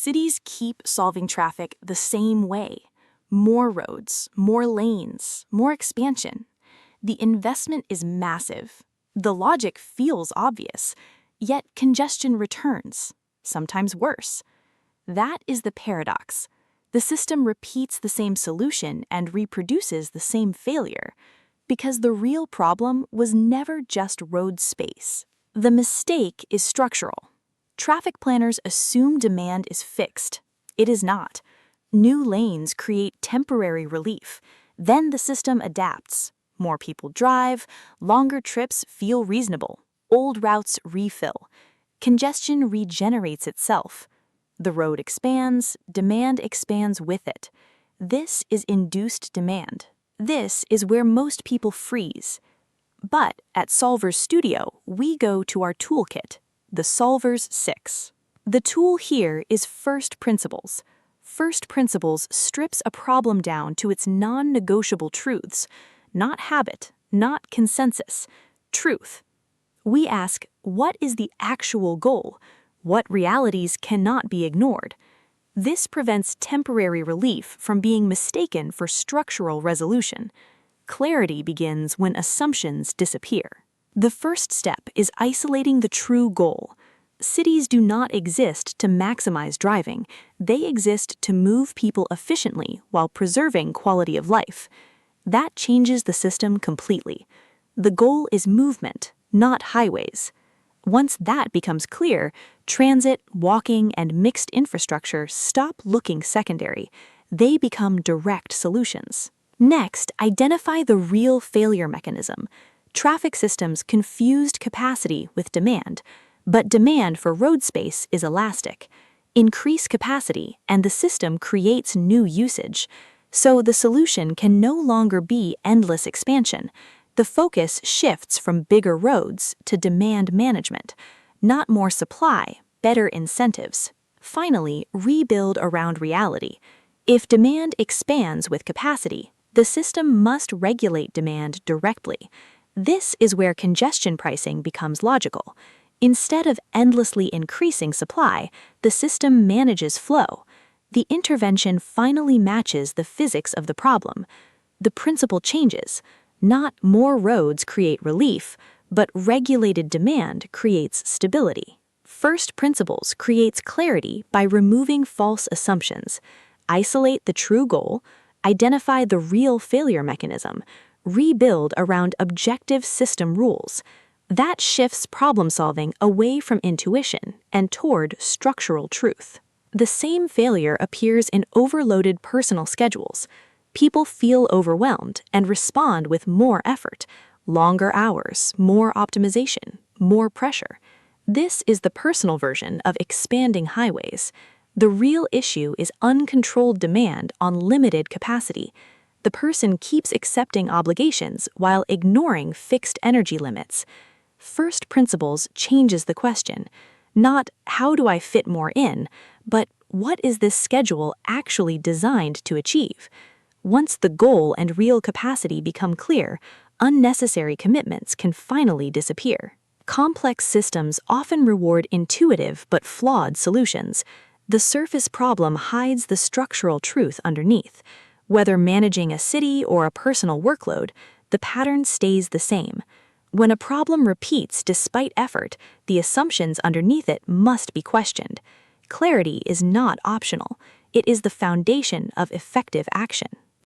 cities keep solving traffic the same way. More roads, more lanes, more expansion. The investment is massive. The logic feels obvious, yet congestion returns, sometimes worse. That is the paradox. The system repeats the same solution and reproduces the same failure, because the real problem was never just road space. The mistake is structural. Traffic planners assume demand is fixed. It is not. New lanes create temporary relief. Then the system adapts. More people drive, longer trips feel reasonable, old routes refill. Congestion regenerates itself. The road expands, demand expands with it. This is induced demand. This is where most people freeze. But at Solver's Studio, we go to our toolkit, the Solver's 6. The tool here is first principles. First principles strips a problem down to its non-negotiable truths, not habit, not consensus, truth. We ask, what is the actual goal? What realities cannot be ignored? This prevents temporary relief from being mistaken for structural resolution. Clarity begins when assumptions disappear. The first step is isolating the true goal. Cities do not exist to maximize driving. They exist to move people efficiently while preserving quality of life. That changes the system completely. The goal is movement, not highways. Once that becomes clear, transit, walking, and mixed infrastructure stop looking secondary. They become direct solutions. Next, identify the real failure mechanism. Traffic systems confused capacity with demand, but demand for road space is elastic. Increase capacity, and the system creates new usage. So the solution can no longer be endless expansion. The focus shifts from bigger roads to demand management. Not more supply, better incentives. Finally, rebuild around reality. If demand expands with capacity, the system must regulate demand directly. This is where congestion pricing becomes logical. Instead of endlessly increasing supply, the system manages flow. The intervention finally matches the physics of the problem. The principle changes. Not more roads create relief, but regulated demand creates stability. First principles creates clarity by removing false assumptions. Isolate the true goal, identify the real failure mechanism, rebuild around objective system rules. That shifts problem solving away from intuition and toward structural truth. The same failure appears in overloaded personal schedules. People feel overwhelmed and respond with more effort, longer hours, more optimization, more pressure. This is the personal version of expanding highways. The real issue is uncontrolled demand on limited capacity. The person keeps accepting obligations while ignoring fixed energy limits. First principles changes the question. Not how do I fit more in, but what is this schedule actually designed to achieve? Once the goal and real capacity become clear, unnecessary commitments can finally disappear. Complex systems often reward intuitive but flawed solutions. The surface problem hides the structural truth underneath. Whether managing a city or a personal workload, the pattern stays the same. When a problem repeats despite effort, the assumptions underneath it must be questioned. Clarity is not optional. It is the foundation of effective action.